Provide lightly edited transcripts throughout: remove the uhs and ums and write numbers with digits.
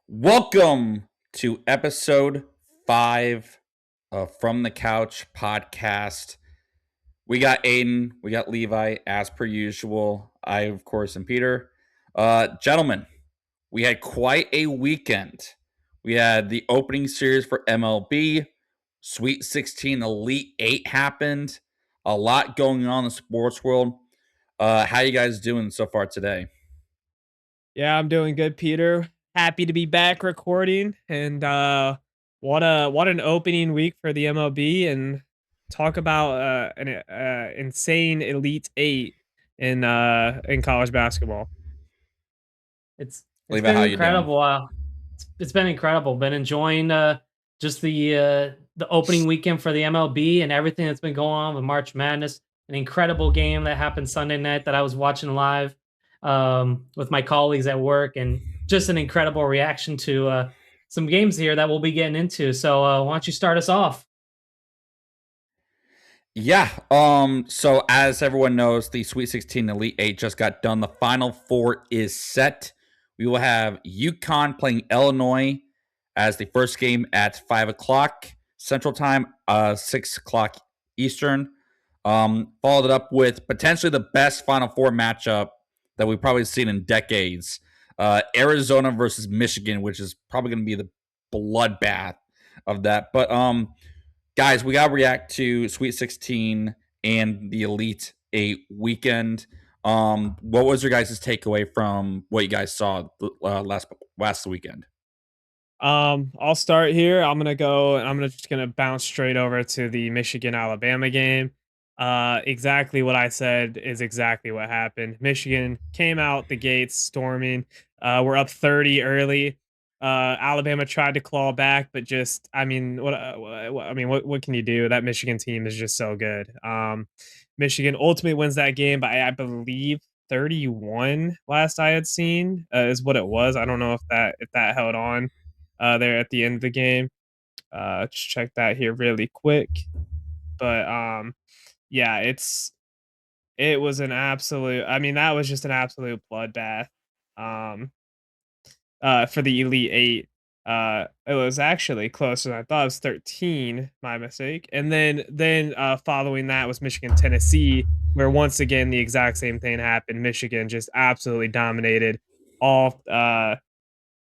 Welcome to episode 5 of From the Couch podcast. We got Aiden, we got Levi, as per usual. I, of course, am Peter. Gentlemen, we had quite a weekend. We had the opening series for MLB, Sweet 16 Elite 8 happened. A lot going on in the sports world. How you guys doing so far today? Yeah, I'm doing good, Peter. Happy to be back recording and what an opening week for the MLB and talk about an insane Elite 8 in college basketball. It's Levi, been how you doing? incredible. It's been incredible. Been enjoying just the opening weekend for the MLB and everything that's been going on with March Madness. An incredible game that happened Sunday night that I was watching live with my colleagues at work, and just an incredible reaction to some games here that we'll be getting into. So why don't you start us off? Yeah. So as everyone knows, the Sweet 16 Elite 8 just got done. The Final Four is set. We will have UConn playing Illinois as the first game at 5 o'clock Central Time, 6 o'clock Eastern. Followed it up with potentially the best Final Four matchup that we've probably seen in decades. Arizona versus Michigan, which is probably going to be the bloodbath of that. But guys, we got to react to Sweet 16 and the Elite 8 weekend. What was your guys' takeaway from what you guys saw last weekend? I'll start here. I'm gonna bounce straight over to the Michigan Alabama game. Exactly what I said is exactly what happened. Michigan came out the gates storming. We're up 30 early. Alabama tried to claw back, but just what can you do? That Michigan team is just so good. Michigan ultimately wins that game by I believe 31 last I had seen is what it was. I don't know if that held on there at the end of the game. Just check that here really quick. But yeah, it was an absolute. I mean, that was just an absolute bloodbath. Um, for the Elite Eight. It was actually closer than I thought. It was 13. My mistake. And then following that was Michigan Tennessee, where once again the exact same thing happened. Michigan just absolutely dominated all uh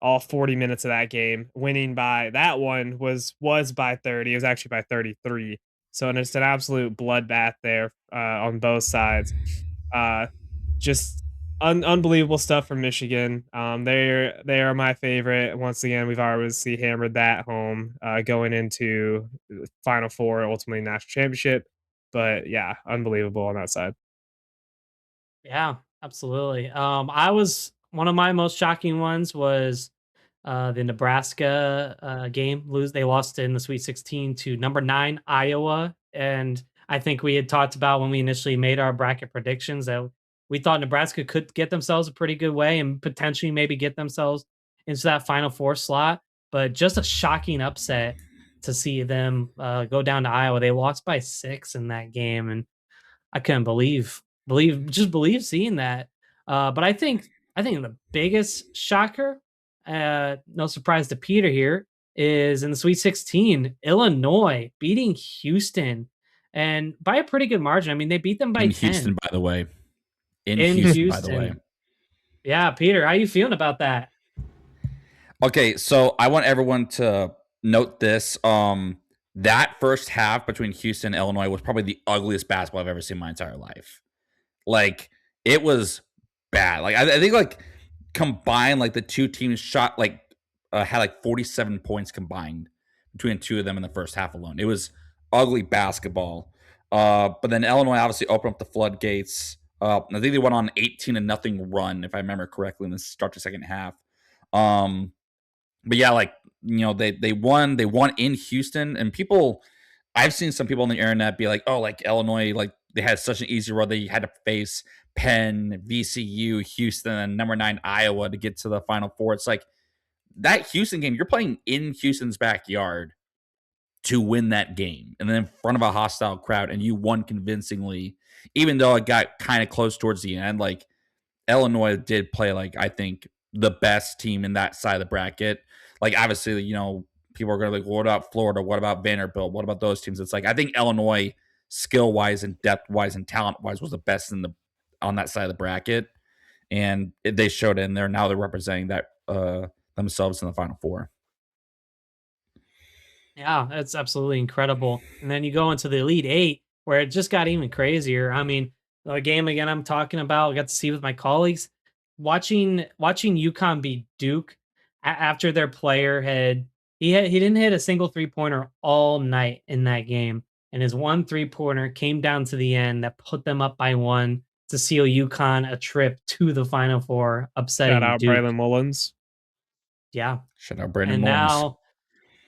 all 40 minutes of that game, winning by that one was by 30. It was actually by 33. So and it's an absolute bloodbath there on both sides. Uh, just unbelievable stuff from Michigan. They are my favorite. Once again, we've obviously hammered that home going into the Final Four, ultimately national championship. But yeah, unbelievable on that side. Yeah, absolutely. I was one of my most shocking ones was the Nebraska game. They lost in the Sweet 16 to number 9 Iowa, and I think we had talked about when we initially made our bracket predictions that we thought Nebraska could get themselves a pretty good way and potentially maybe get themselves into that Final Four slot. But just a shocking upset to see them go down to Iowa. They lost by 6 in that game, and I couldn't believe seeing that. But I think the biggest shocker, no surprise to Peter here, is in the Sweet 16, Illinois beating Houston and by a pretty good margin. I mean, they beat them by In Houston, 10 by the way. In in Houston, by the way. Houston. Yeah, Peter, how you feeling about that? Okay, so I want everyone to note this. That first half between Houston and Illinois was probably the ugliest basketball I've ever seen in my entire life. Like, it was bad. Like, I think like combined, like the two teams shot like had like 47 points combined between the two of them in the first half alone. It was ugly basketball. But then Illinois obviously opened up the floodgates. I think they went on 18 to nothing run, if I remember correctly, in the start to second half. Um, but yeah, like they won in Houston, and people, I've seen some people on the internet be like, oh, like Illinois, like they had such an easy road. They had to face Penn, VCU, Houston, and number 9 Iowa to get to the Final Four. It's like that Houston game, you're playing in Houston's backyard to win that game, and then in front of a hostile crowd, and you won convincingly, even though it got kind of close towards the end. Like Illinois did play, like I think the best team in that side of the bracket. Like obviously, people are going to be like, well, what about Florida? What about Vanderbilt? What about those teams? It's like I think Illinois, skill wise and depth wise and talent wise, was the best on that side of the bracket, and they showed it in there. Now they're representing that themselves in the Final Four. Yeah, it's absolutely incredible. And then you go into the Elite Eight, where it just got even crazier. I mean, the game again I'm talking about, I got to see with my colleagues, watching UConn beat Duke after their player he didn't hit a single 3-pointer all night in that game, and his one 3-pointer came down to the end that put them up by one to seal UConn a trip to the Final Four, Shout upsetting out Duke. Braylon Mullins. Yeah, Shout out Brandon and Mullins.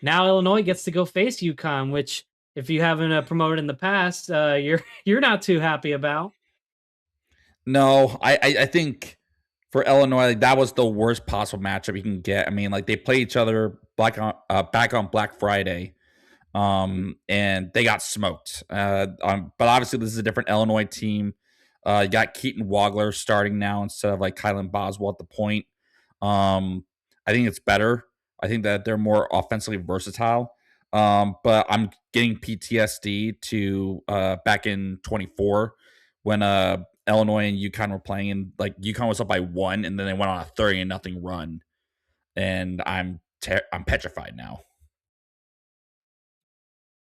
now Illinois gets to go face UConn, which if you haven't promoted in the past, you're not too happy about. No, I think for Illinois, like, that was the worst possible matchup you can get. I mean, like they play each other back on Black Friday, and they got smoked. But obviously, this is a different Illinois team. You got Keaton Wagler starting now instead of like Kylan Boswell at the point. I think it's better. I think that they're more offensively versatile. But I'm getting PTSD to back in 24 when Illinois and UConn were playing, and like UConn was up by 1, and then they went on a 30-0 run, and I'm petrified now.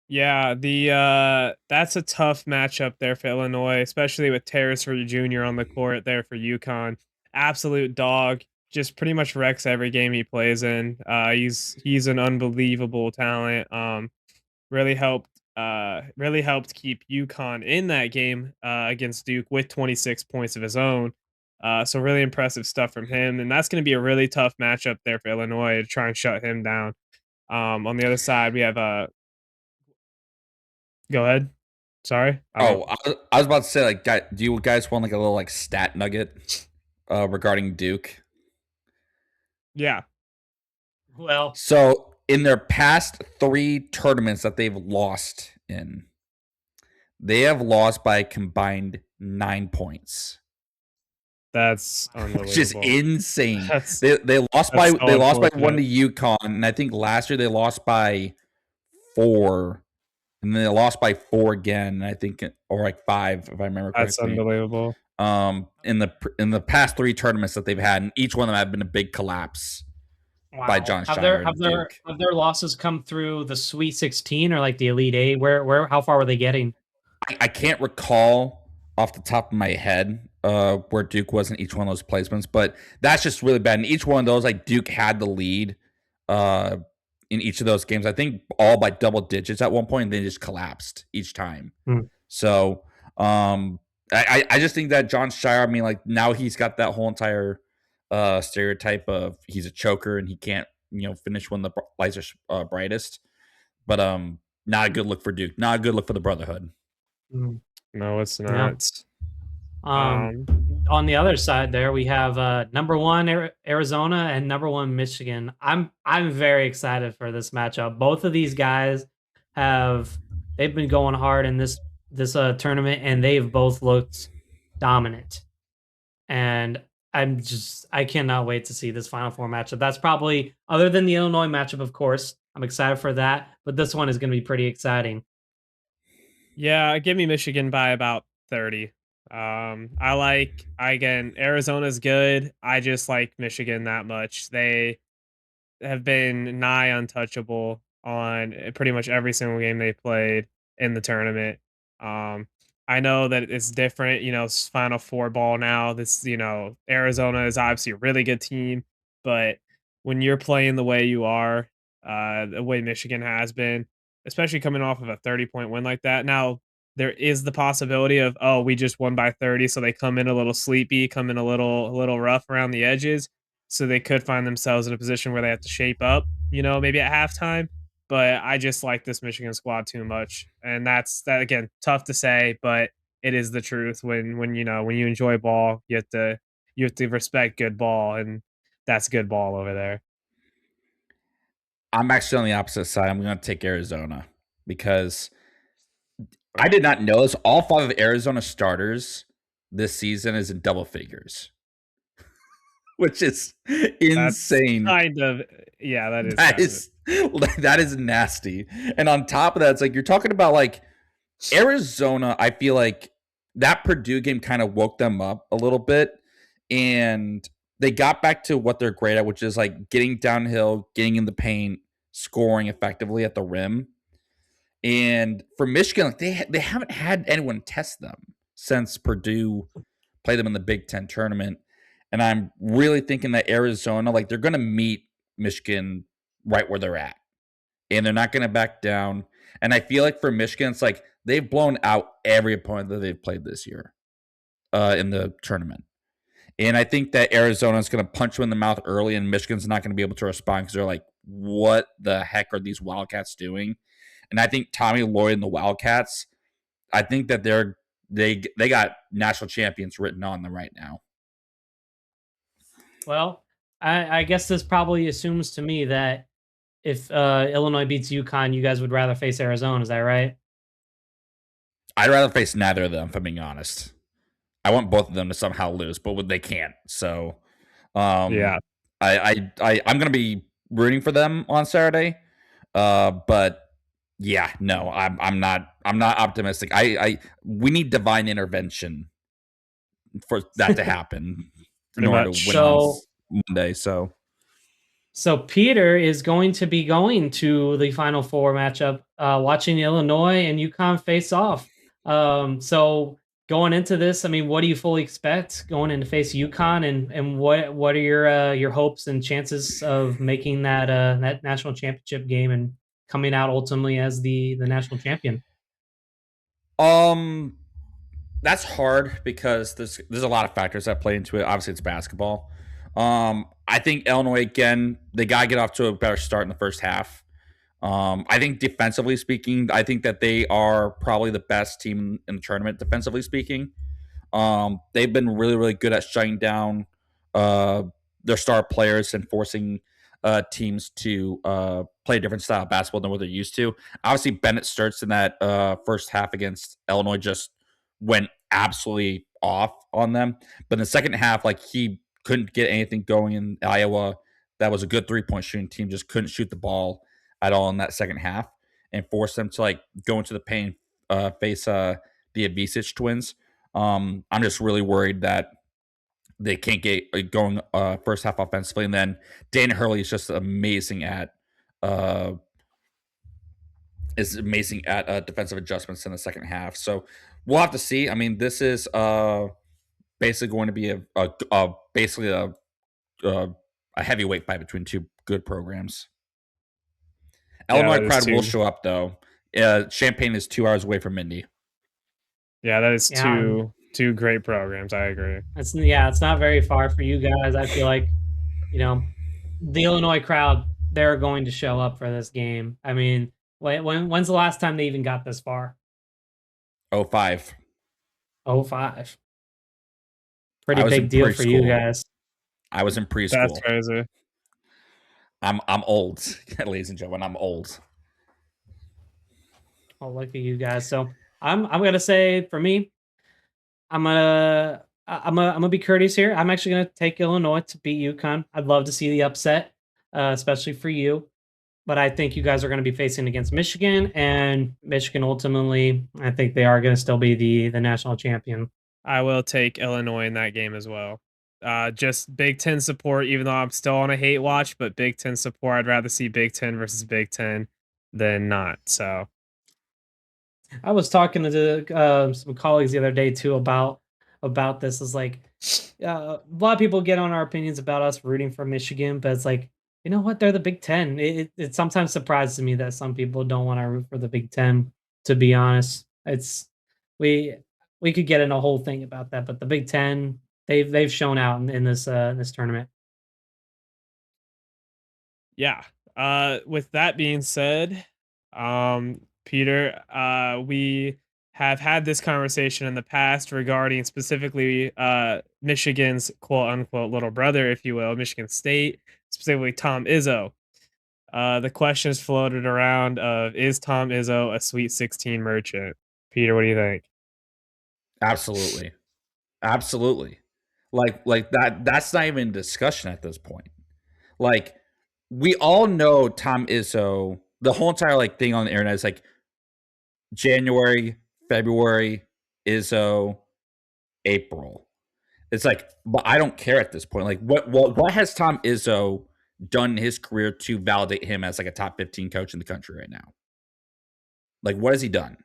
Yeah, the that's a tough matchup there for Illinois, especially with Terrace Jr. on the court there for UConn. Absolute dog, just pretty much wrecks every game he plays in. He's an unbelievable talent. Really helped keep UConn in that game against Duke with 26 points of his own. So really impressive stuff from him, and that's going to be a really tough matchup there for Illinois to try and shut him down. On the other side, we have Go ahead. Sorry. I was about to say, like, do you guys want like a little like stat nugget regarding Duke? Yeah. Well, so in their past 3 tournaments that they've lost in, they have lost by a combined 9 points. That's unbelievable. Which is insane. That's, they lost that's by so they lost by 1 unfortunate. to UConn, and I think last year they lost by 4, and then they lost by 4 again. I think, or like 5, if I remember correctly. That's unbelievable. In the past 3 tournaments that they've had, and each one of them have been a big collapse by John Shire and Duke. Have their losses come through the Sweet 16 or like the Elite Eight? How far were they getting? I can't recall off the top of my head where Duke was in each one of those placements, but that's just really bad. In each one of those, like Duke had the lead in each of those games. I think all by double digits at one point, and they just collapsed each time. So I just think that John Shire, I mean, like now he's got that whole entire stereotype of he's a choker and he can't finish when the lights are brightest. But not a good look for Duke. Not a good look for the Brotherhood. No, it's not. On the other side there, we have number 1 Arizona and number 1 Michigan. I'm very excited for this matchup. Both of these guys they've been going hard in this tournament, and they've both looked dominant. And I cannot wait to see this Final Four matchup. That's probably, other than the Illinois matchup, of course, I'm excited for that, but this one is going to be pretty exciting. Yeah, give me Michigan by about 30. Again, Arizona's good. I just like Michigan that much. They have been nigh untouchable on pretty much every single game they played in the tournament. I know that it's different, Final Four ball now. Arizona is obviously a really good team, but when you're playing the way you are, the way Michigan has been, especially coming off of a 30-point win like that. Now, there is the possibility of, oh, we just won by 30, so they come in a little sleepy, come in a little rough around the edges, so they could find themselves in a position where they have to shape up, maybe at halftime. But I just like this Michigan squad too much, and that again, tough to say, but it is the truth. When you enjoy ball, you have to respect good ball, and that's good ball over there. I'm actually on the opposite side. I'm going to take Arizona because I did not know this. All 5 of Arizona starters this season is in double figures. which is That's insane. kind of yeah, that is That kind of is that is nasty. And on top of that, it's like you're talking about like Arizona. I feel like that Purdue game kind of woke them up a little bit, and they got back to what they're great at, which is like getting downhill, getting in the paint, scoring effectively at the rim. And for Michigan, like they haven't had anyone test them since Purdue played them in the Big Ten tournament. And I'm really thinking that Arizona, like they're going to meet Michigan right where they're at, and they're not going to back down. And I feel like for Michigan, it's like they've blown out every opponent that they've played this year in the tournament. And I think that Arizona is going to punch them in the mouth early, and Michigan's not going to be able to respond because they're like, what the heck are these Wildcats doing? And I think Tommy Lloyd and the Wildcats, I think that they got national champions written on them right now. Well, I guess this probably assumes to me that if Illinois beats UConn, you guys would rather face Arizona. Is that right? I'd rather face neither of them, if I'm being honest. I want both of them to somehow lose, but they can't. So, yeah. I'm gonna be rooting for them on Saturday. But yeah, no, I'm not optimistic. We need divine intervention for that to happen in Pretty order much. to win on Monday. So Peter is going to be going to the Final Four matchup, watching Illinois and UConn face off. So going into this, I mean, what do you fully expect going in to face UConn, and what are your hopes and chances of making that national championship game and coming out ultimately as the national champion? That's hard because there's a lot of factors that play into it. Obviously, it's basketball. I think Illinois again, they gotta get off to a better start in the first half. I think defensively speaking, I think that they are probably the best team in the tournament defensively speaking. They've been really, really good at shutting down uh, their star players and forcing teams to play a different style of basketball than what they're used to. Obviously, Bennett Sturts in that first half against Illinois just went absolutely off on them. But in the second half, like he couldn't get anything going in Iowa. That was a good 3-point shooting team, just couldn't shoot the ball at all in that second half, and forced them to like go into the paint, face the Avicic twins. I'm just really worried that they can't get going first half offensively, and then Dan Hurley is just amazing at defensive adjustments in the second half. So we'll have to see. I mean, this is basically going to be basically a heavyweight fight between two good programs. Illinois crowd will show up though. Champaign is 2 hours away from Indy. Yeah, that is two great programs. I agree. It's not very far for you guys. I feel like, the Illinois crowd, they're going to show up for this game. I mean, when's the last time they even got this far? 05. 05. Pretty big deal for you guys. I was in preschool. That's crazy. I'm old, ladies and gentlemen. I'm old. Oh, look at you guys. So I'm gonna say for me, I'm gonna be courteous here. I'm actually gonna take Illinois to beat UConn. I'd love to see the upset, especially for you. But I think you guys are going to be facing against Michigan, and Michigan ultimately, I think they are going to still be the national champion. I will take Illinois in that game as well. Just Big Ten support, even though I'm still on a hate watch, but Big Ten support, I'd rather see Big Ten versus Big Ten than not. So I was talking to some colleagues the other day too about this. Is like a lot of people get on our opinions about us rooting for Michigan, but it's like, you know what? They're the Big Ten. It sometimes surprises me that some people don't want to root for the Big Ten. To be honest, we could get in a whole thing about that, but the Big Ten, they've shown out in this tournament. Yeah. With that being said, Peter, we have had this conversation in the past regarding specifically Michigan's quote unquote little brother, if you will, Michigan State, specifically Tom Izzo. The questions floated around of, is Tom Izzo a Sweet 16 merchant? Peter, what do you think? Absolutely. Absolutely. Like that's not even discussion at this point. Like we all know Tom Izzo, the whole entire like thing on the internet is like January, February, Izzo, April. It's like, but I don't care at this point. Like, what has Tom Izzo done in his career to validate him as like a top 15 coach in the country right now? Like, what has he done?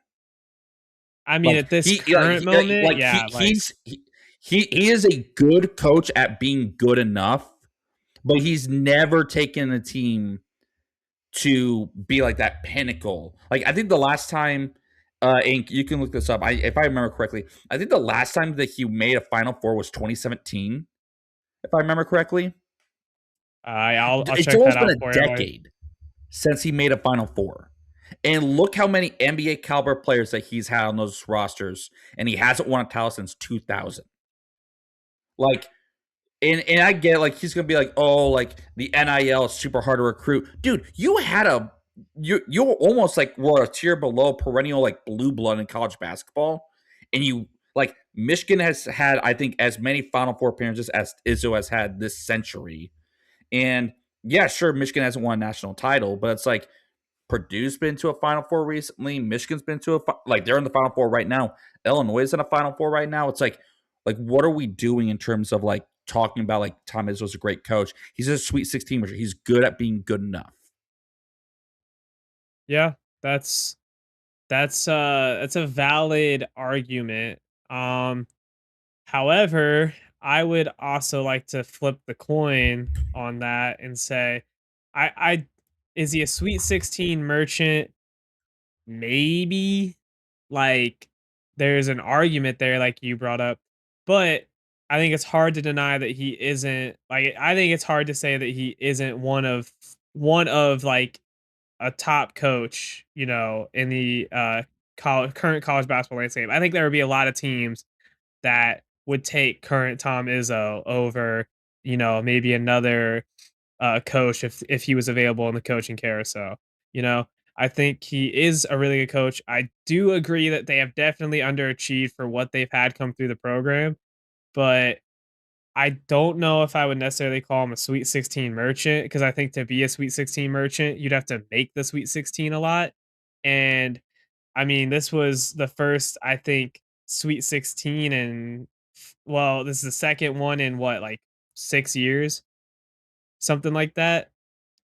I mean, at this current moment, yeah, he is a good coach at being good enough, but he's never taken a team to be like that pinnacle. Like I think the last time, and you can look this up. If I remember correctly, I think the last time that he made a Final Four was 2017. If I remember correctly, I'll it's check almost that been out a for you. decade since he made a Final Four. And look how many NBA caliber players that he's had on those rosters, and he hasn't won a title since 2000. Like, and I get like he's gonna be like, oh, like the NIL is super hard to recruit, dude. You had you almost like were a tier below perennial like blue blood in college basketball, and you like Michigan has had I think as many Final Four appearances as Izzo has had this century, and yeah, sure, Michigan hasn't won a national title, but it's like Purdue's been to a Final Four recently. Michigan's been to like they're in the Final Four right now. Illinois is in a Final Four right now. It's like what are we doing in terms of like talking about like Tom Izzo's a great coach? He's a Sweet 16 winner. He's good at being good enough. Yeah, that's a valid argument. However, I would also like to flip the coin on that and say, I is he a Sweet 16 merchant? Maybe. Like, there's an argument there, like you brought up, but I think it's hard to deny that he isn't like I think it's hard to say that he isn't one of like a top coach, in the current college basketball landscape. I think there would be a lot of teams that would take current Tom Izzo over, maybe another coach if he was available in the coaching carousel. You know, I think he is a really good coach. I do agree that they have definitely underachieved for what they've had come through the program, but I don't know if I would necessarily call him a Sweet 16 merchant because I think to be a Sweet 16 merchant, you'd have to make the Sweet 16 a lot. And I mean, this was the first, I think, Sweet 16 and well, this is the second one in what, like 6 years, something like that.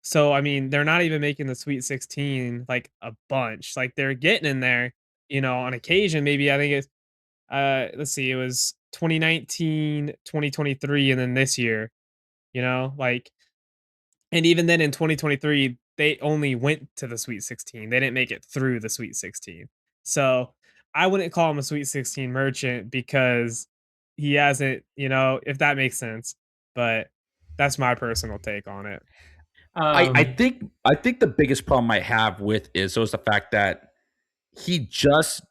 So I mean, they're not even making the Sweet 16 like a bunch. Like they're getting in there, on occasion. Maybe I think it's let's see, it was 2019, 2023, and then this year, like and even then in 2023, they only went to the Sweet 16. They didn't make it through the Sweet 16. So I wouldn't call him a Sweet 16 merchant because he hasn't, if that makes sense. But that's my personal take on it. I think the biggest problem I have with Izzo is the fact that he just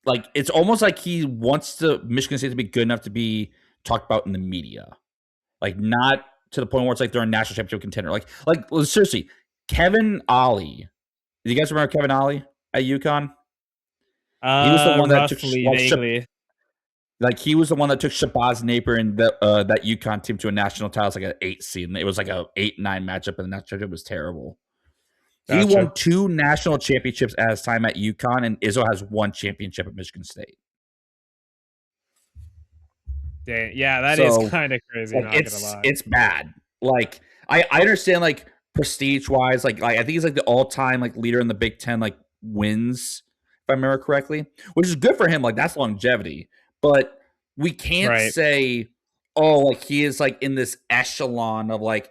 like it's almost like he wants the Michigan State to be good enough to be talked about in the media. Like not to the point where it's like they're a national championship contender. Like seriously, Kevin Ollie. Do you guys remember Kevin Ollie at UConn? He was the one that took Roughly, vaguely. like he was the one that took Shabazz Napier and that UConn team to a national title. It's like an 8 seed. And it was like a 8-9 matchup, and the national championship was terrible. He Gotcha. won 2 national championships at his time at UConn, and Izzo has 1 championship at Michigan State. Dang, yeah, that is kind of crazy. Like, not gonna lie. It's bad. Like I understand like prestige wise, like I think he's like the all time like leader in the Big Ten like wins, if I remember correctly, which is good for him. Like that's longevity, but we can't Right. say, oh, like he is like in this echelon of like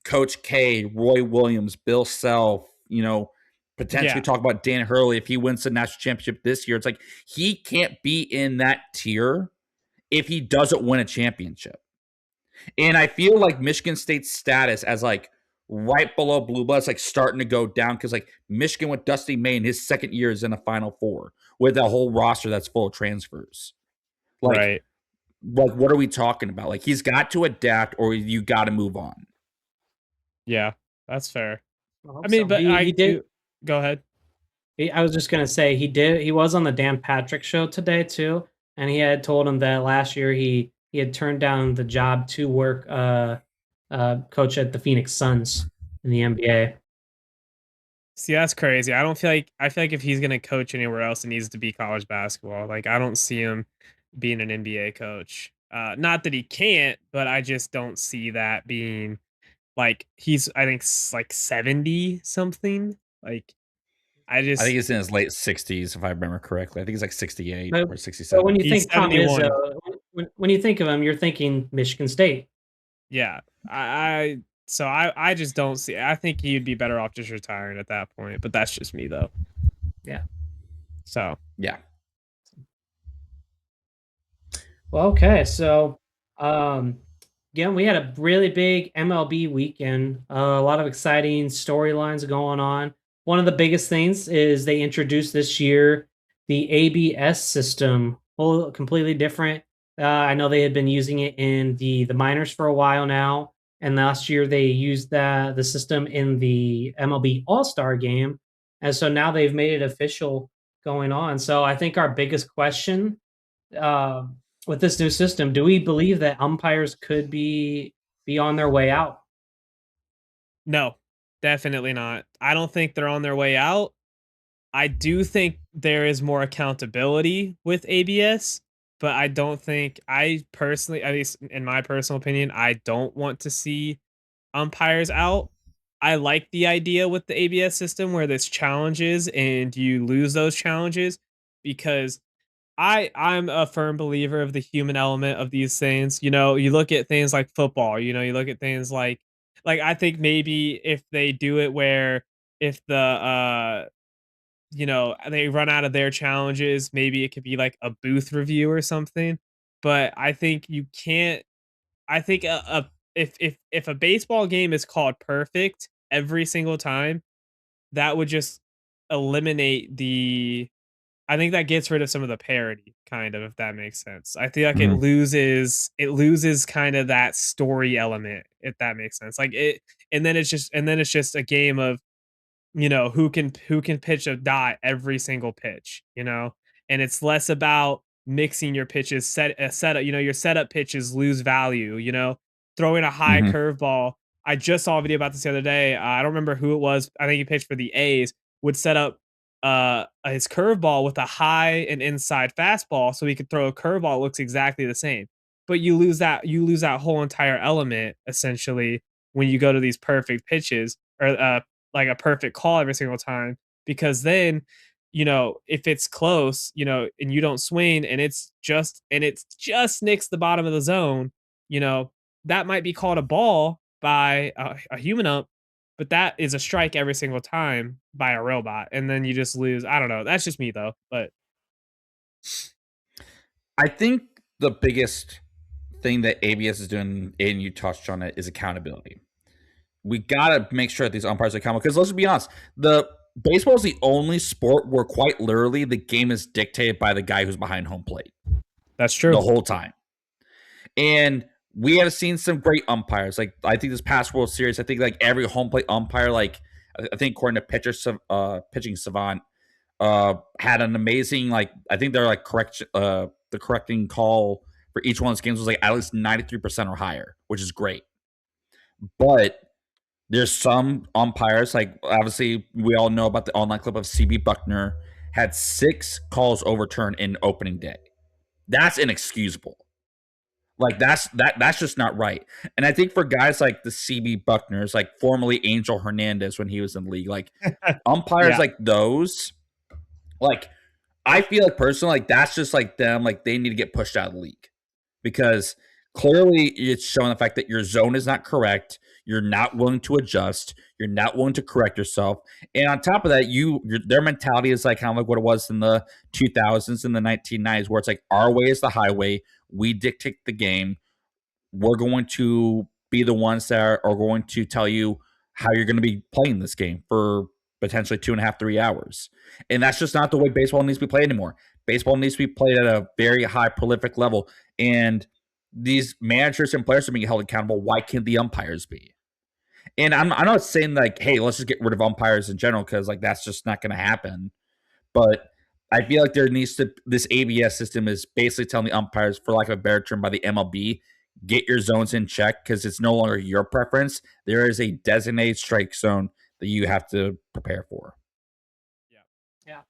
Coach K, Roy Williams, Bill Self, potentially Yeah. talk about Dan Hurley if he wins the national championship this year. It's like he can't be in that tier if he doesn't win a championship. And I feel like Michigan State's status as like right below Blue Bloods like starting to go down because like Michigan with Dusty May in his second year is in a Final Four with a whole roster that's full of transfers. Right. Like what are we talking about? Like he's got to adapt or you got to move on. Yeah, that's fair. Well, I mean, so but he did. Go ahead. I was just gonna say he was on the Dan Patrick show today too, and he had told him that last year he he had turned down the job to work coach at the Phoenix Suns in the NBA. See, that's crazy. I feel like if he's gonna coach anywhere else, it needs to be college basketball. Like I don't see him being an NBA coach. Not that he can't, but I just don't see that being like he's I think like 70 something. Like I I think just he's in his late 60s, if I remember correctly. I think he's like 68 But, or but when 67. you he's think Tom 71. Izzo, when you think of him, you're thinking Michigan State. Yeah. I just don't see I think he'd be better off just retiring at that point, but that's just me though. Yeah. So Yeah. Well, okay. So, um, again, we had a really big MLB weekend. A lot of exciting storylines going on. One of the biggest things is they introduced this year the ABS system, whole completely different. I know they had been using it in the minors for a while now, and last year they used the system in the MLB All Star game, and so now they've made it official going on. So I think our biggest question uh, with this new system, do we believe that umpires could be on their way out? no, definitely not. I don't think they're on their way out. I do think there is more accountability with ABS, but I don't think I personally, at least in my personal opinion, I don't want to see umpires out. I like the idea with the ABS system where there's challenges and you lose those challenges because I'm a firm believer of the human element of these things. You know, you look at things like football, you look at things like I think maybe if they do it where if the they run out of their challenges, maybe it could be like a booth review or something. But I think you can't I think if a baseball game is called perfect every single time, that would just eliminate the I think that gets rid of some of the parody, kind of, if that makes sense. I feel like Mhm. it loses kind of that story element, if that makes sense. Like it, and then it's just a game of who can pitch a dot every single pitch, and it's less about mixing your pitches setup, your setup pitches lose value, throwing a high Mhm. curveball. I just saw a video about this the other day. I don't remember who it was. I think he pitched for the A's, would set up his curveball with a high and inside fastball so he could throw a curveball that looks exactly the same. But you lose that whole entire element essentially when you go to these perfect pitches or like a perfect call every single time because then if it's close and you don't swing and it's just nicks the bottom of the zone, you know that might be called a ball by a human ump, but that is a strike every single time by a robot, and then you just lose. I don't know, that's just me though, but I think the biggest thing that ABS is doing, and you touched on it, is accountability. We gotta make sure that these umpires are accountable because let's be honest, the baseball is the only sport where quite literally the game is dictated by the guy who's behind home plate that's the true. whole time. And we have seen some great umpires. Like I think this past World Series, I think like every home plate umpire, like I think according to pitching savant, had an amazing like I think they're like the correcting call for each one of those games was like at least 93% or higher, which is great. But there's some umpires, like obviously we all know about the online clip of CB Buckner had 6 calls overturned in opening day. That's inexcusable. Like that's just not right. And I think for guys like the CB Buckners, like formerly Angel Hernandez when he was in the league, like umpires Yeah. like those, like I feel like personally, like that's just like them, like they need to get pushed out of the league because clearly it's showing the fact that your zone is not correct. You're not willing to adjust. You're not willing to correct yourself. And on top of that, their mentality is like kind of like what it was in the 2000s and the 1990s, where it's like our way is the highway. We dictate the game. We're going to be the ones that are going to tell you how you're going to be playing this game for potentially 2.5, 3 hours. And that's just not the way baseball needs to be played anymore. Baseball needs to be played at a very high prolific level. And these managers and players are being held accountable. Why can't the umpires be? And I'm not saying like, hey, let's just get rid of umpires in general because like that's just not going to happen. But I feel like there needs to this ABS system is basically telling the umpires, for lack of a better term, by the MLB, get your zones in check because it's no longer your preference. There is a designated strike zone that you have to prepare for. Yeah.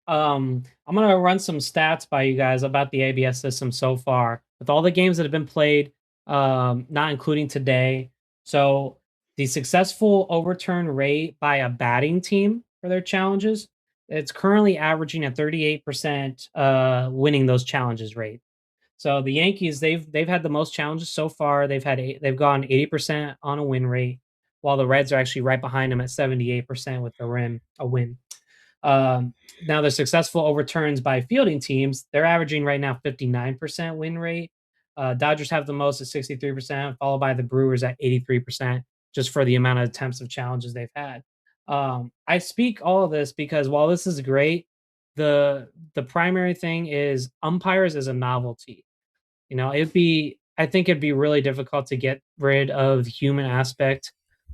I'm gonna run some stats by you guys about the ABS system so far with all the games that have been played, not including today. So the successful overturn rate by a batting team for their challenges, it's currently averaging at 38% winning those challenges rate. So the Yankees, they've had the most challenges so far. They've gone 80% on a win rate, while the Reds are actually right behind them at 78% with a win. Now the successful overturns by fielding teams, they're averaging right now 59% win rate. Dodgers have the most at 63%, followed by the Brewers at 83%, just for the amount of attempts of challenges they've had. I speak all of this because while this is great, the primary thing is umpires is a novelty. I think it'd be really difficult to get rid of the human aspect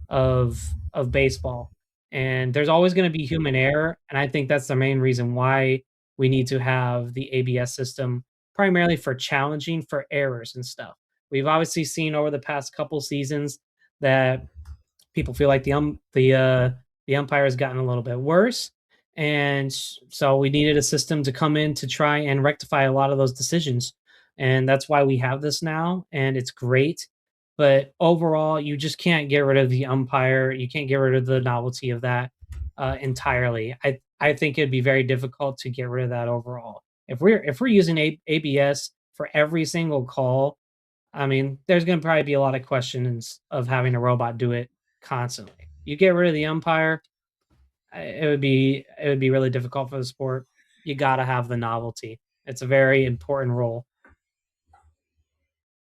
of baseball. And there's always going to be human error, and I think that's the main reason why we need to have the ABS system primarily for challenging for errors and stuff. We've obviously seen over the past couple seasons that people feel like the umpire has gotten a little bit worse, and so we needed a system to come in to try and rectify a lot of those decisions, and that's why we have this now, and it's great. But overall, you just can't get rid of the umpire. You can't get rid of the novelty of that entirely. I think it'd be very difficult to get rid of that overall. If we're using ABS for every single call, I mean, there's going to probably be a lot of questions of having a robot do it constantly. You get rid of the umpire, it would be really difficult for the sport. You got to have the novelty. It's a very important role.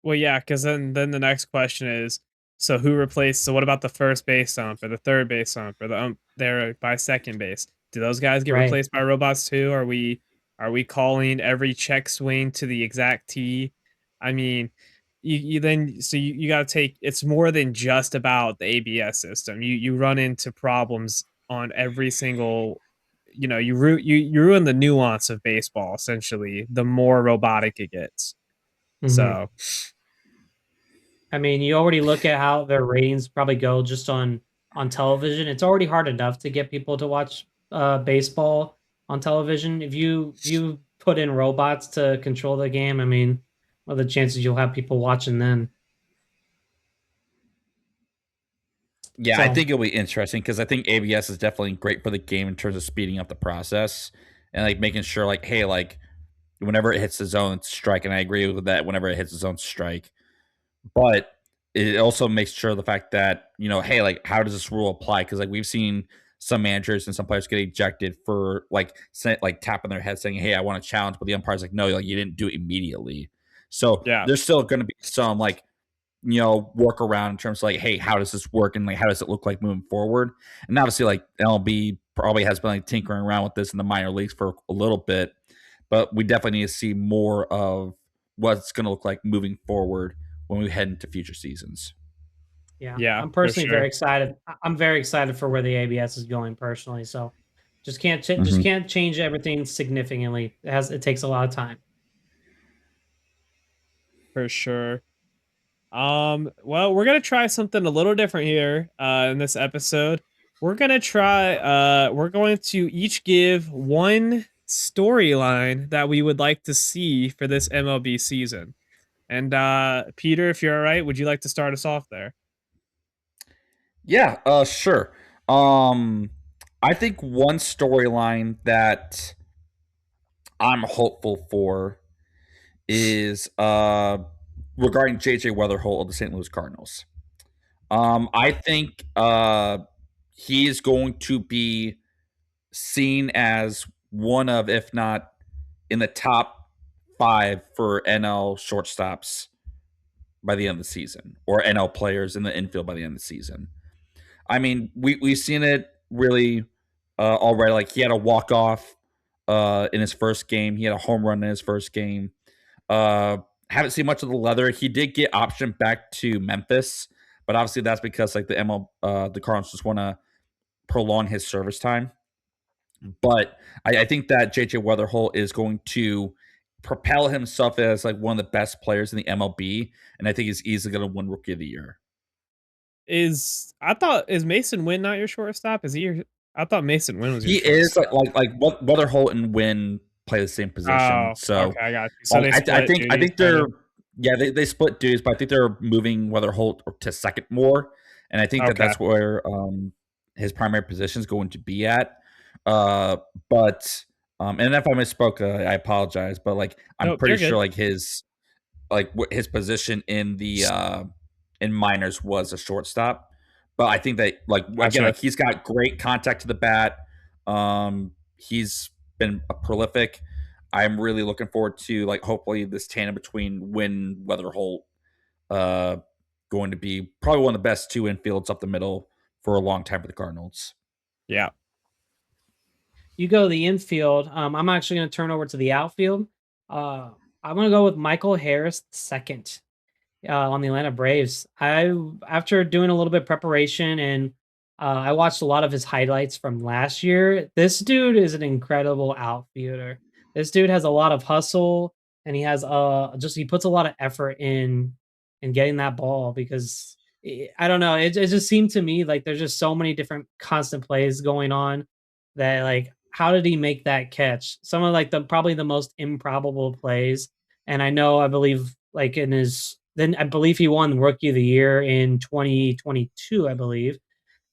Well, yeah, because then the next question is, so who replaced? So what about the first base ump or the third base ump or the ump there by second base? Do those guys get Right. replaced by robots too? Are we calling every check swing to the exact T? I mean, you then so you got to take it's more than just about the ABS system. You run into problems on every single. You ruin the nuance of baseball essentially. The more robotic it gets. Mhm. So I mean, you already look at how their ratings probably go just on television. It's already hard enough to get people to watch baseball on television. If you put in robots to control the game, I mean, what are the chances you'll have people watching then? Yeah, I So think it'll be interesting because I think ABS is definitely great for the game in terms of speeding up the process and like making sure, like, hey, like whenever it hits the zone, it's strike. And I agree with that. Whenever it hits the zone, strike. But it also makes sure the fact that, hey, like, how does this rule apply? Because, like, we've seen some managers and some players get ejected for, like tapping their head saying, hey, I want to challenge. But the umpire's like, no, like, you didn't do it immediately. So yeah. there's still going to be some, like, work around in terms of like, hey, how does this work and like how does it look like moving forward? And obviously, like MLB probably has been like tinkering around with this in the minor leagues for a little bit, but we definitely need to see more of what's going to look like moving forward when we head into future seasons. yeah, Yeah, I'm for personally sure. very excited. I'm very excited for where the ABS is going personally. So just Mhm. can't change everything significantly. It takes a lot of time. For sure. Well, we're gonna try something a little different here in this episode. We're going to each give one storyline that we would like to see for this MLB season. And Peter, if you're all right, would you like to start us off there? Yeah, sure. I think one storyline that I'm hopeful for is regarding JJ Weatherholt of the St. Louis Cardinals. I think he is going to be seen as one of, if not in the top five for NL shortstops by the end of the season, or NL players in the infield by the end of the season. I mean, we've seen it really already. Like he had a walk off in his first game. He had a home run in his first game. Uh, haven't seen much of the leather. He did get optioned back to Memphis, but obviously that's because like the Cardinals just want to prolong his service time. But I think that JJ Weatherholt is going to propel himself as like one of the best players in the MLB, and I think he's easily going to win Rookie of the Year. Is Mason Wynn not your shortstop? Is he your I thought Mason Wynn was your He is shortstop. like Weatherholt and Wynn play the same position, Oh, so okay, I got you. So they I split think duties kind they're of. yeah they split duties, but I think they're moving Weatherholt to second more, and I think that Okay. that's where his primary position is going to be at. Uh, but and if I misspoke, I apologize, but like I'm Nope, pretty you're sure good. his position in minors was a shortstop. But I think that like again, Gotcha. like he's got great contact to the bat. He's been a prolific. I'm really looking forward to like hopefully this tandem between Wynn Weatherholt uh going to be probably one of the best two infields up the middle for a long time for the Cardinals. Yeah. You go to the infield. I'm actually going to turn over to the outfield. Uh, I'm going to go with Michael Harris second on the Atlanta Braves. After doing a little bit of preparation and I watched a lot of his highlights from last year. This dude is an incredible outfielder. This dude has a lot of hustle and he has just he puts a lot of effort in getting that ball because I don't know. It just seemed to me like there's just so many different constant plays going on that like how did he make that catch? Some of like the probably the most improbable plays. And I believe like in his then I believe he won Rookie of the Year in 2022, I believe.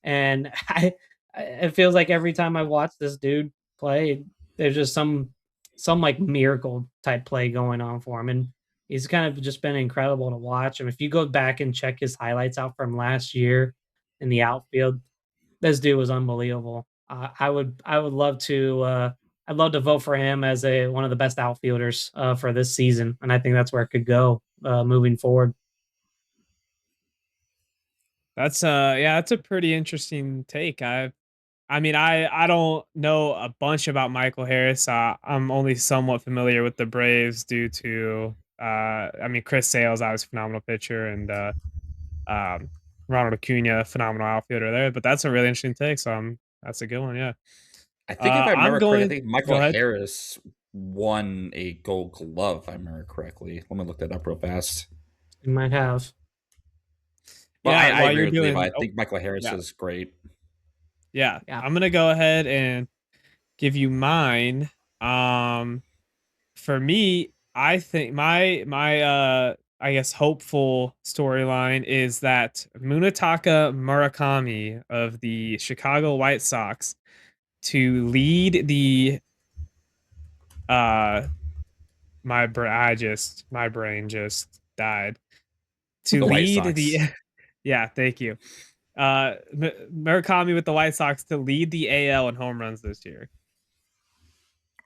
And it feels like every time I watch this dude play, there's just some like miracle type play going on for him. And he's kind of just been incredible to watch. And if you go back and check his highlights out from last year in the outfield, this dude was unbelievable. I would love to I'd love to vote for him as a one of the best outfielders for this season, and I think that's where it could go moving forward. That's yeah, that's a pretty interesting take. I mean, I don't know a bunch about Michael Harris. I'm only somewhat familiar with the Braves due to I mean Chris Sale's obviously a phenomenal pitcher and um Ronald Acuna, phenomenal outfielder there. But that's a really interesting take. So that's a good one. Yeah. I think if I I'm remember correctly, I going. think Go Michael ahead. Harris won a Gold Glove. If I remember correctly. Let me look that up real fast. You might have. But Yeah. I While agree you're with Levi. doing. I Oh, think Michael Harris yeah, is great. yeah. Yeah. I'm gonna go ahead and give you mine. Um, for me, I think my I guess hopeful storyline is that Munetaka Murakami of the Chicago White Sox to lead the uh my brain just died. To The White lead the Sox. yeah, thank you. Murakami with the White Sox to lead the AL in home runs this year.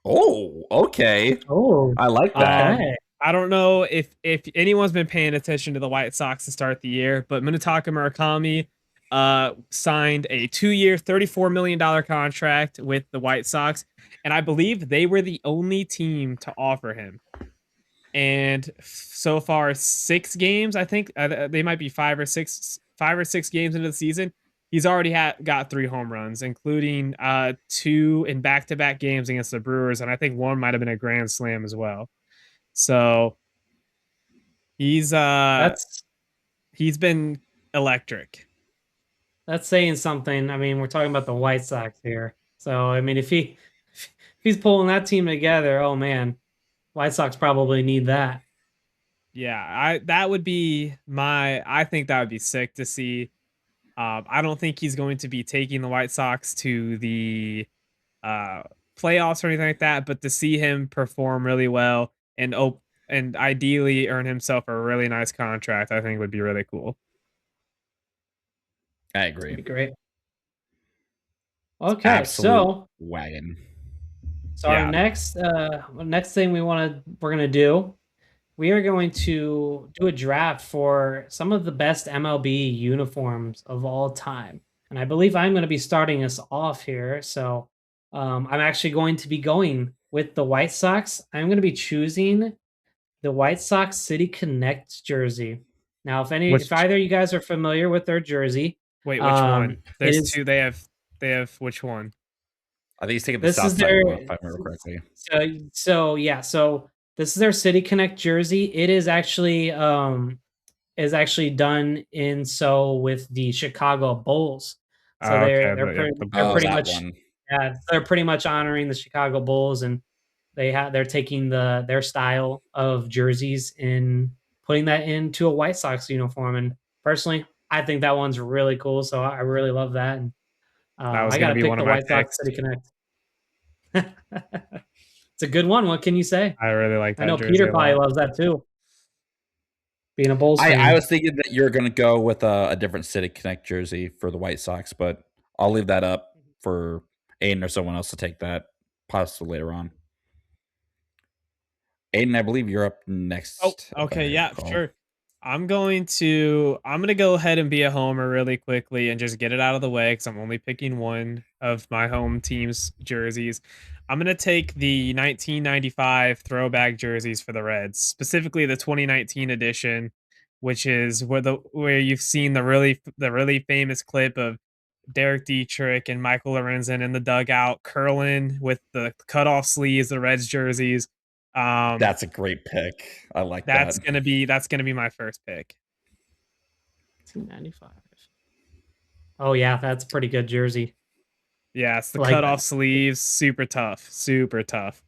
Oh, okay. Oh, I like that. okay. I don't know if anyone's been paying attention to the White Sox to start the year, but Munetaka Murakami signed a 2-year, $34 million contract with the White Sox, and I believe they were the only team to offer him. And so far, 6 games, I think they might be 5 or 6 games into the season. He's already got 3 home runs, including 2 in back-to-back games against the Brewers, and I think one might have been a grand slam as well. So he's That's he's been electric. that's saying something. I mean, we're talking about the White Sox here. So, I mean, if he's pulling that team together, oh man, White Sox probably need that. Yeah, I that would be my I think that would be sick to see. I don't think he's going to be taking the White Sox to the uh playoffs or anything like that, but to see him perform really well and ideally earn himself a really nice contract, I think would be really cool. I That'd agree. be great. Okay, Absolute so wagon. our Yeah. next thing we're gonna do, we are going to do a draft for some of the best MLB uniforms of all time. And I believe I'm going to be starting us off here. So I'm actually going to be going with the White Sox. I'm going to be choosing the White Sox City Connect jersey. Now, if Which either of you guys are familiar with their jersey, Wait, which one? it There's is two. They have which one? I think he's taking the This south is side their one, if I remember correctly. so this is their City Connect jersey. It is actually done in so with the Chicago Bulls. So Oh, okay, they're Oh, pretty that much one. yeah, they're pretty much honoring the Chicago Bulls, and they're taking their style of jerseys and putting that into a White Sox uniform. And personally, I think that one's really cool. So I really love that. And that was I gonna gotta be pick one the of my White Sox picks. City Connect. It's a good one. What can you say? I really like I that know jersey Peter a probably lot. loves that too, being a Bulls I fan. was thinking that you're going to go with a different City Connect jersey for the White Sox, but I'll leave that up for Aiden or someone else to take that possibly later on. Aiden, I believe you're up Oh, next, if I okay, yeah, recall. sure. I'm gonna go ahead and be a homer really quickly and just get it out of the way because I'm only picking one of my home team's jerseys. I'm gonna take the 1995 throwback jerseys for the Reds, specifically the 2019 edition, which is where you've seen the really famous clip of Derek Dietrich and Michael Lorenzen in the dugout curling with the cutoff sleeves, the Reds jerseys. Um, That's a great pick. I like that. that's gonna be my first pick. 1995. Oh yeah, that's a pretty good jersey. Yeah, it's the I like cutoff that. sleeves, super tough, super tough.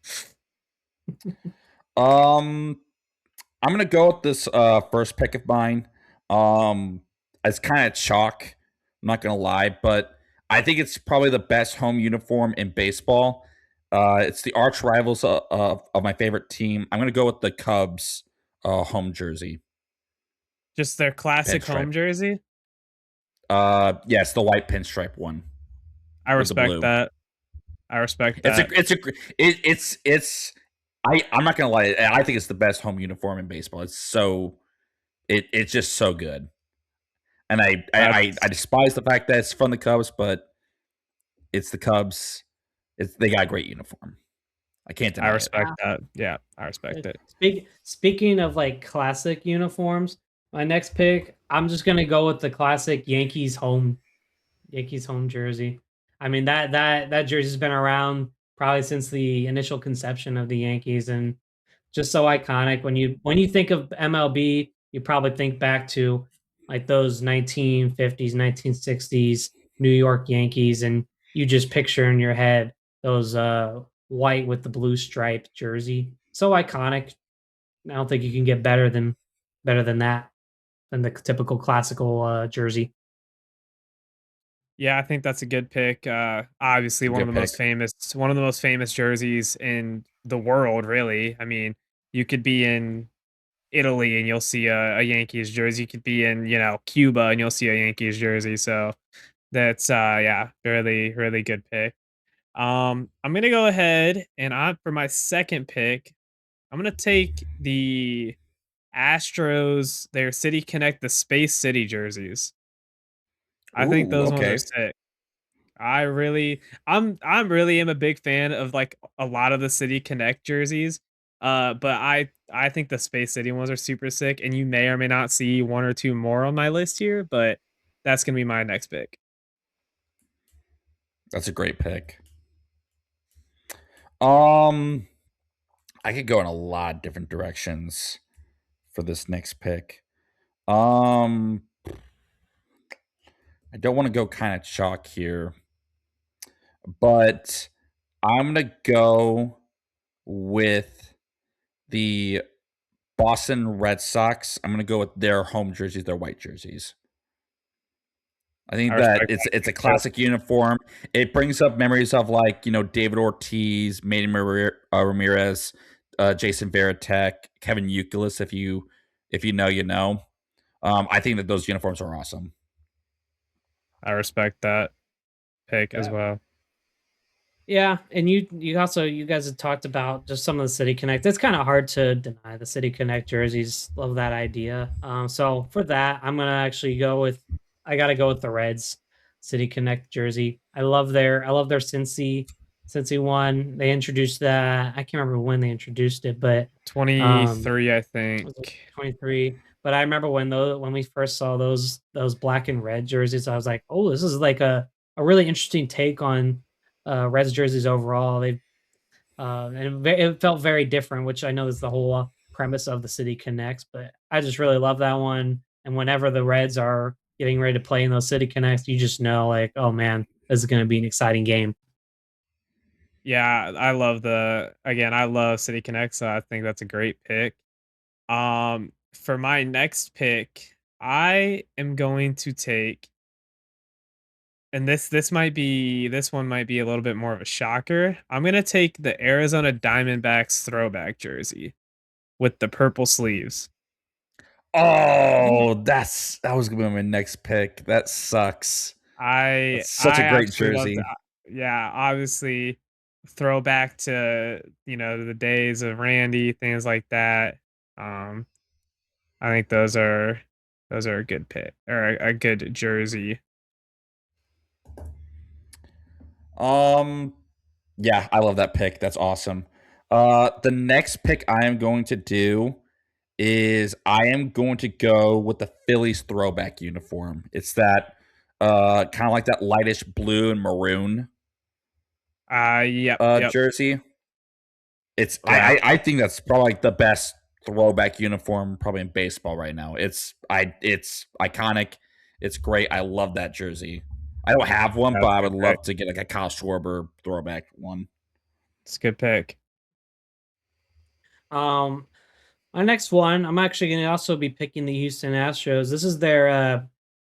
Um, I'm gonna go with this first pick of mine. Um, it's kind of chalk. I'm not gonna lie, but I think it's probably the best home uniform in baseball. It's the arch rivals of my favorite team. I'm gonna go with the Cubs home jersey Just their classic pinstripe. home jersey. Yes, the white pinstripe one I with the respect blue. that. I respect It's a that. it's a it's I'm not gonna lie. I think it's the best home uniform in baseball. It's just so good. And I That's despise the fact that it's from the Cubs, but it's the Cubs. They got a great uniform. I can't I deny it. respect that. Yeah, I respect it. Speaking of like classic uniforms, my next pick, I'm just gonna go with the classic Yankees home jersey. I mean that jersey's been around probably since the initial conception of the Yankees, and just so iconic. When you think of MLB, you probably think back to like those 1950s, 1960s New York Yankees, and you just picture in your head those white with the blue striped jersey. So iconic. I don't think you can get better than that than the typical classical jersey. Yeah, I think that's a good pick. Obviously, It's a one of good the pick. most famous jerseys in the world. Really, I mean, you could be in Italy and you'll see a Yankees jersey. You could be in Cuba and you'll see a Yankees jersey. So that's yeah, really really good pick. I'm gonna go ahead and I for my second pick, I'm gonna take the Astros, their City Connect, the Space City jerseys. I think Ooh, those ones are okay. sick. I really I'm really am a big fan of like a lot of the City Connect jerseys. But I think the Space City ones are super sick, and you may or may not see one or two more on my list here, but that's gonna be my next pick. That's a great pick. Um, I could go in a lot of different directions for this next pick. Um, I don't want to go kind of chalk here, but I'm gonna go with the Boston Red Sox. I'm gonna go with their home jerseys, their white jerseys. I I think that respect it's a that pick too. classic uniform. It brings up memories of like David Ortiz, Manny Ramirez, Jason Varitek, Kevin Youkilis. If you know, you know. I think that those uniforms are awesome. I respect that pick as Yeah. well. Yeah, and you guys have talked about just some of the City Connect. It's kind of hard to deny the City Connect jerseys. Love that idea. So for that, I'm gonna actually I gotta go with the Reds City Connect jersey. I love their Cincy one. They introduced that. I can't remember when they introduced it, but um 23, I was it think. 23? But I remember when we first saw those black and red jerseys, I was like, oh, this is like a really interesting take on Reds jerseys overall. It felt very different, which I know is the whole premise of the City Connects. But I just really love that one. And whenever the Reds are getting ready to play in those City Connects, you just know, like, oh man, this is going to be an exciting game. Yeah, I love City Connect, so I think that's a great pick. For my next pick, I am going to take, and this one might be a little bit more of a shocker. I'm gonna take the Arizona Diamondbacks throwback jersey with the purple sleeves. Oh, that was gonna be my next pick. That sucks. That's such a I great absolutely love jersey. that. Yeah, obviously throwback to, the days of Randy, things like that. Um, I think those are a good pick or a good jersey. Um, yeah, I love that pick. That's awesome. The next pick I am going to do is I am going to go with the Phillies throwback uniform. It's that kind of like that lightish blue and maroon Yep. jersey. It's Yeah, I think that's probably like the best throwback uniform probably in baseball right now. It's iconic. It's great. I love that jersey. I don't have one, but that's I a would good pick. love to get like a Kyle Schwarber throwback one. It's a good pick. Um, My next one, I'm actually going to also be picking the Houston Astros. This is their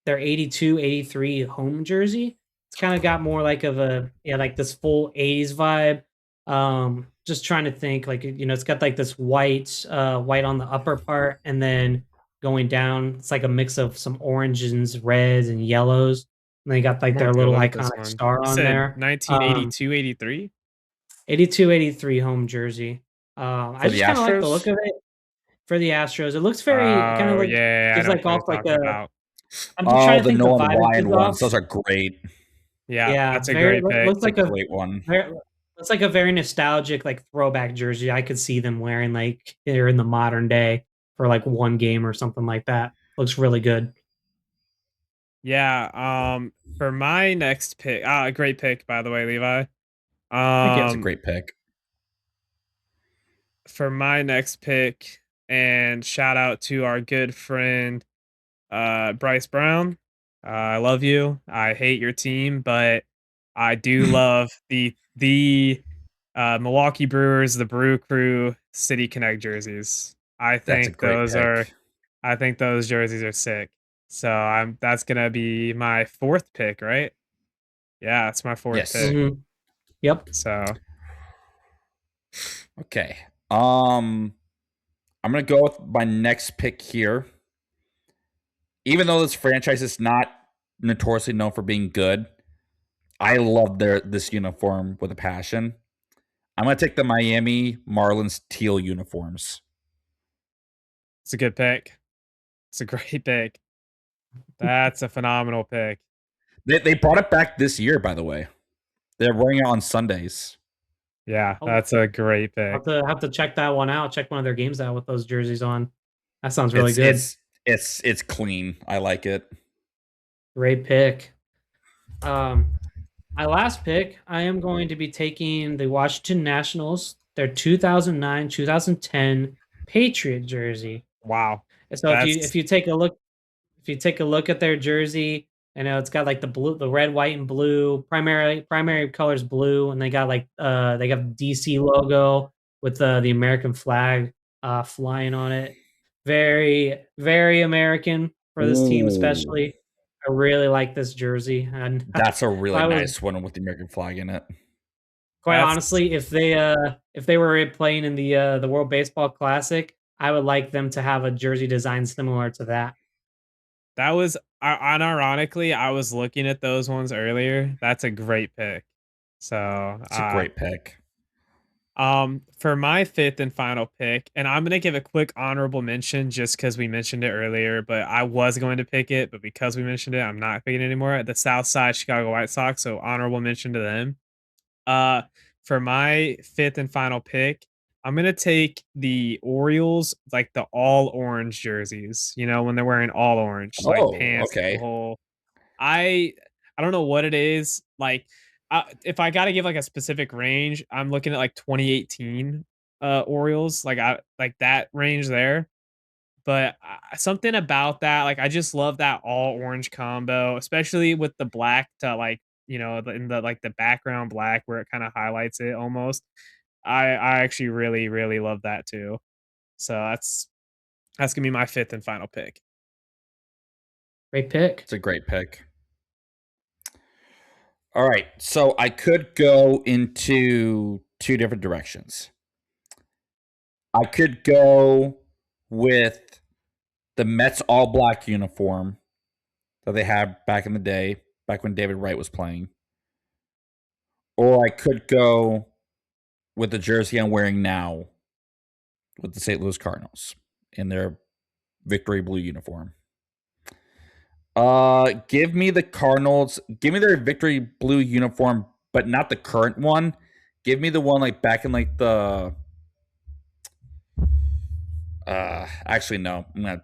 82-83 home jersey. It's kind of got more like of a, yeah, like this full 80s vibe. Just trying to think, like, it's got like this white on the upper part, and then going down, it's like a mix of some oranges, reds, and yellows. And they got I'm like gonna their take a little look at this iconic one. star You on said there. 1982, 83? 82-83 home jersey. I For the just kind of like the look Astros? of it for the Astros. It looks very, it kind of Oh, like yeah, I gives know what like you're off like talking a. about. I'm just trying Oh, to the think the Nolan vibe it Ryan gives ones. off. Those are great. Yeah, Yeah, that's a great pick. looks It's a like a great one. very looks like a very nostalgic like throwback jersey. I could see them wearing like here in the modern day for like one game or something like that. Looks really good. Yeah, for my next pick, great pick, by the way, Levi. Thank you. It's a Um, great pick. for my next pick, and shout out to our good friend, Bryce Brown. I love you. I hate your team, but I do love the Milwaukee Brewers, the Brew Crew City Connect jerseys. That's a great pick. I think those jerseys are sick. So that's gonna be my fourth pick, right? Yeah, it's my fourth Yes. pick. Yep. So Okay. I'm gonna go with my next pick here. Even though this franchise is not notoriously known for being good, I love this uniform with a passion. I'm gonna take the Miami Marlins teal uniforms. it's a good pick. It's a great pick. That's a phenomenal pick. They brought it back this year, by the way. They're running it on Sundays. Yeah, Oh, that's a great I'll pick. have to check that one out. Check one of their games out with those jerseys on. That sounds really It's good. it's it's clean. I like it. Great pick. Um, my last pick, I am going to be taking the Washington Nationals, their 2009-2010 Patriot jersey. Wow. And so That's if you take a look at their jersey, I know it's got like the red, white, and blue. Primary colors blue, and they got like they got the DC logo with the American flag flying on it. Very American for this team, Ooh, especially. I really like this jersey, and if that's a really I was nice one with the American flag in it. quite that's honestly, if they were playing in the World Baseball Classic, I would like them to have a jersey design similar to that. that was unironically, I was looking at those ones earlier. That's a great pick. So, It's a great pick. for my fifth and final pick, and I'm gonna give a quick honorable mention just because we mentioned it earlier, but I was going to pick it, but because we mentioned it, I'm not picking it anymore. The South Side Chicago White Sox, so honorable mention to them. Uh, for my fifth and final pick, I'm gonna take the Orioles, like the all orange jerseys. You know, when they're wearing all orange, like Oh, pants, the okay. whole. I I don't know what it is. Like, if I got to give like a specific range, I'm looking at like 2018 Orioles, like that range there. But something about that, like I just love that all orange combo, especially with the black to like in the like the background black where it kind of highlights it almost. I actually really love that too. So that's gonna be my fifth and final pick. Great pick. It's a great pick. All right, so I could go into two different directions. I could go with the Mets all black uniform that they had back in the day, back when David Wright was playing. Or I could go with the jersey I'm wearing now with the St. Louis Cardinals in their victory blue uniform. Give me the Cardinals. Give me their victory blue uniform, but not the current one. Give me the one like back in like the. Actually, no. I'm gonna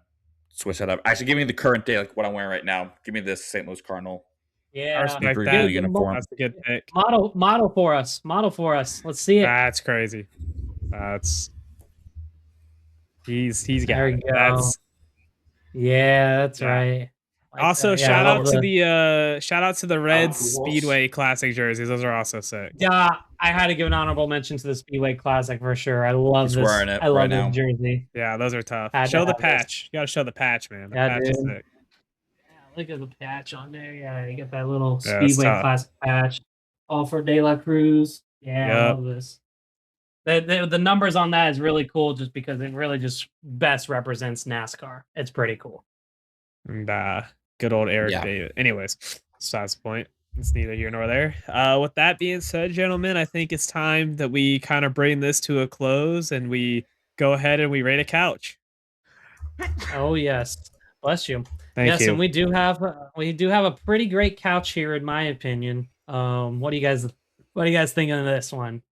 switch that up. Actually, give me the current day, like what I'm wearing right now. Give me this St. Louis Cardinal I Yeah. respect victory that. blue uniform. That's a good pick. Model for us. Model for us. Let's see it. That's crazy. That's he's got There it. you go. That's Yeah, that's Yeah. right. Like also that. Yeah, I love shout out to the Reds Speedway Classic jerseys. Those are also sick. Yeah, I had to give an honorable mention to the Speedway Classic for sure. I love He's this. wearing it I love right this now. jersey. Yeah, those are tough. Had to Show the have this. patch. You gotta show the patch, man. The Yeah, patch is dude. sick. Yeah, look at the patch on there. Yeah, you get that little Yeah, it's Speedway tough. Classic patch. All for De La Cruz. Yeah, I Yep. love this. The numbers on that is really cool just because it really just best represents NASCAR. It's pretty cool. And good old Eric Yeah. David. Anyways, besides the point. It's neither here nor there. With that being said, gentlemen, I think it's time that we kind of bring this to a close and we go ahead and we rate a couch. Oh yes, bless you. Thank Yes, you. and we do have a pretty great couch here, in my opinion. What do you guys think of this one?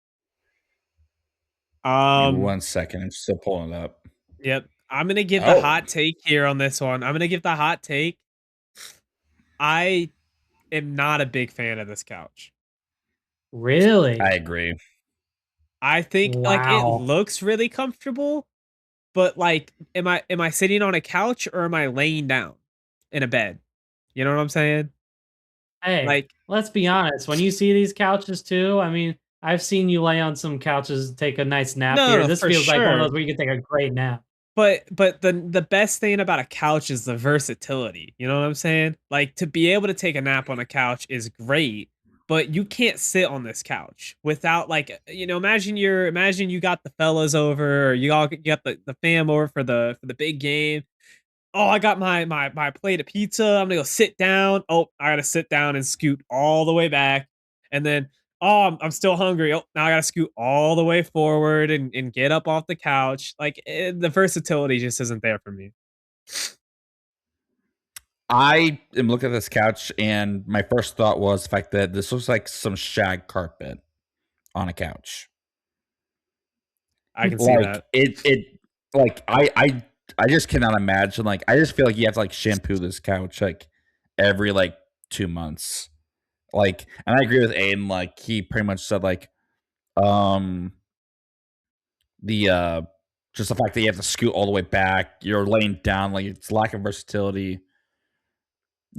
Give me 1 second. I'm still pulling it up. Yep. I'm gonna give the hot take here on this one. I'm gonna give the hot take. I am not a big fan of this couch. Really? I agree. I think like it Wow. looks really comfortable, but like am I sitting on a couch or am I laying down in a bed? You know what I'm saying? Hey, Like let's be honest. When you see these couches too, I mean, I've seen you lay on some couches, take a nice nap No, here. no, This for feels like one of sure. those where you can take a great nap. But the best thing about a couch is the versatility. You know what I'm saying? Like to be able to take a nap on a couch is great, but you can't sit on this couch without like imagine you got the fellas over or you got the fam over for the big game. Oh, I got my plate of pizza. I'm gonna go sit down. Oh, I gotta sit down and scoot all the way back. And then, oh, I'm still hungry. Oh, now I gotta scoot all the way forward and get up off the couch. Like the versatility just isn't there for me. I am looking at this couch, and my first thought was the fact that this looks like some shag carpet on a couch. I can see Like that. it like I just cannot imagine. Like I just feel like you have to like shampoo this couch like every like 2 months. Like, and I agree with Aiden. Like he pretty much said like the just the fact that you have to scoot all the way back, you're laying down, like it's lack of versatility.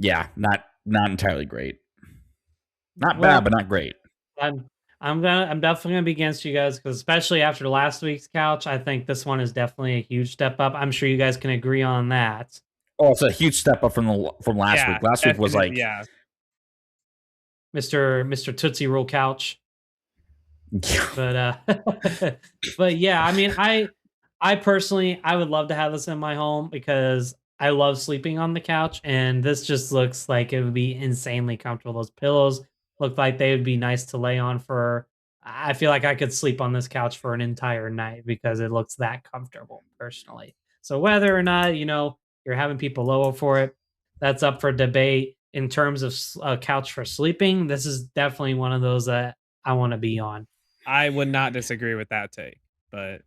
Yeah, not entirely great. Not Well, bad, but not great. I'm definitely gonna be against you guys because especially after last week's couch, I think this one is definitely a huge step up. I'm sure you guys can agree on that. Oh, it's a huge step up from last Yeah, week. Last week was like yeah. Mr. Tootsie Roll couch. But but yeah, I mean, I personally I would love to have this in my home because I love sleeping on the couch, and this just looks like it would be insanely comfortable. Those pillows look like they would be nice to lay on for. I feel like I could sleep on this couch for an entire night because it looks that comfortable, personally. So whether or not you're having people lower for it, that's up for debate. In terms of a couch for sleeping, this is definitely one of those that I want to be on. I would not disagree with that take, but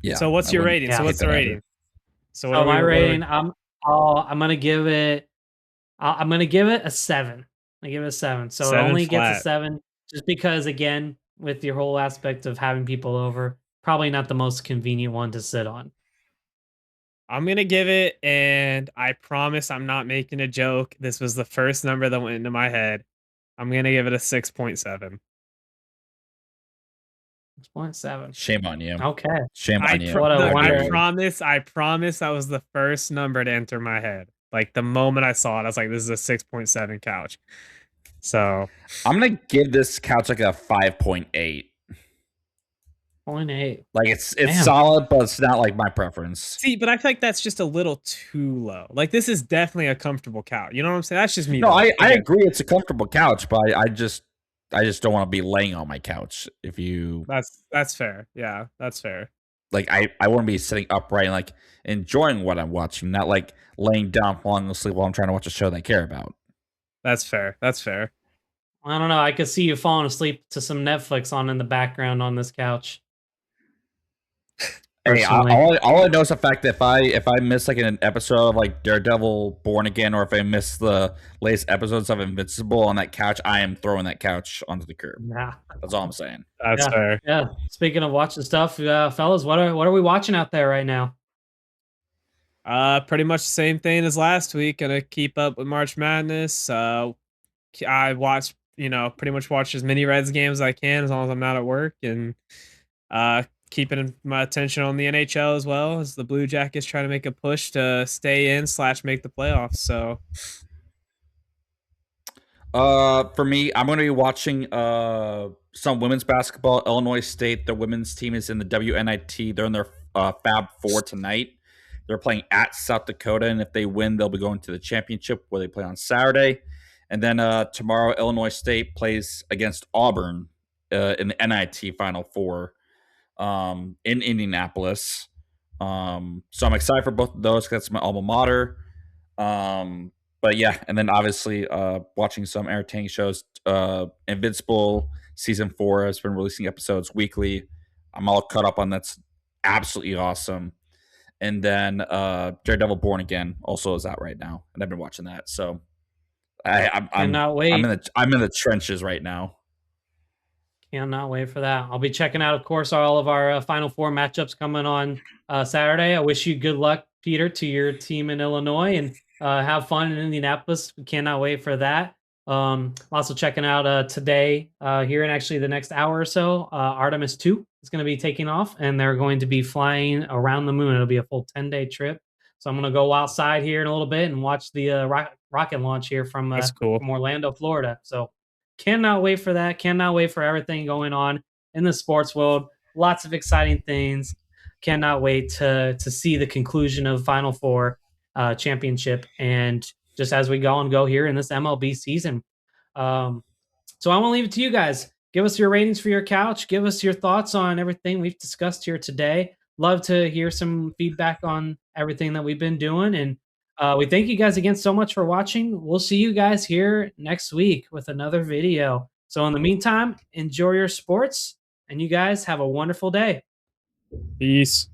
yeah. so what's I your wouldn't rating? yeah, So what's hate the that rating? either. So So my what are we- rating, I'm gonna give it. I'm gonna give it a 7. I give it a 7. So it 7 only gets a flat. 7 just because, again, with your whole aspect of having people over, probably not the most convenient one to sit on. I'm gonna give it, and I promise I'm not making a joke. This was the first number that went into my head. I'm gonna give it a 6.7. 6.7. Shame on you. Okay. Shame on you. What a How dare wonder. you. I promise that was the first number to enter my head. Like the moment I saw it, I was like, this is a 6.7 couch. So I'm gonna give this couch like a 5.8. 0.8. Like it's Damn. solid, but it's not like my preference. see, but I feel like that's just a little too low. Like this is definitely a comfortable couch. You know what I'm saying? That's just me. No, though. I Again, agree it's a comfortable couch, but I just don't want to be laying on my couch. If you that's fair. Yeah, that's fair. like, I want to be sitting upright and like enjoying what I'm watching, not like laying down falling asleep while I'm trying to watch a show that I care about. That's fair. That's fair. I don't know. I could see you falling asleep to some Netflix on in the background on this couch. Hey, Personally. all I know is the fact that if I miss like an episode of like Daredevil Born Again, or if I miss the latest episodes of Invincible on that couch, I am throwing that couch onto the curb. Yeah. That's all I'm saying. That's Yeah. fair. Yeah. Speaking of watching stuff, fellas, what are we watching out there right now? Pretty much the same thing as last week. Gonna keep up with March Madness. I watch, pretty much watch as many Reds games as I can as long as I'm not at work, and keeping my attention on the NHL as well as the Blue Jackets trying to make a push to stay in / make the playoffs. So For me, I'm going to be watching some women's basketball. Illinois State, the women's team is in the WNIT. They're in their Fab Four tonight. They're playing at South Dakota, and if they win, they'll be going to the championship where they play on Saturday. And then tomorrow, Illinois State plays against Auburn in the NIT Final Four in Indianapolis. So I'm excited for both of those because that's my alma mater. But yeah, and then obviously watching some entertaining shows. Invincible season 4 has been releasing episodes weekly. I'm all caught up on that's absolutely awesome. And then Daredevil Born Again also is out right now, and I've been watching that. So I'm Cannot wait. I'm in the trenches right now. Cannot wait for that. I'll be checking out, of course, all of our Final Four matchups coming on Saturday. I wish you good luck, Peter, to your team in Illinois, and have fun in Indianapolis. We cannot wait for that. Also checking out today, here in actually the next hour or so, Artemis 2 is going to be taking off, and they're going to be flying around the moon. It'll be a full 10-day trip. So I'm going to go outside here in a little bit and watch the rocket launch here from that's cool. Orlando, Florida. So cannot wait for that. Cannot wait for everything going on in the sports world. Lots of exciting things. Cannot wait to see the conclusion of Final Four championship, and just as we go here in this MLB season. So I want to leave it to you guys. Give us your ratings for your couch. Give us your thoughts on everything we've discussed here today. Love to hear some feedback on everything that we've been doing. And we thank you guys again so much for watching. We'll see you guys here next week with another video. So in the meantime, enjoy your sports, and you guys have a wonderful day. Peace.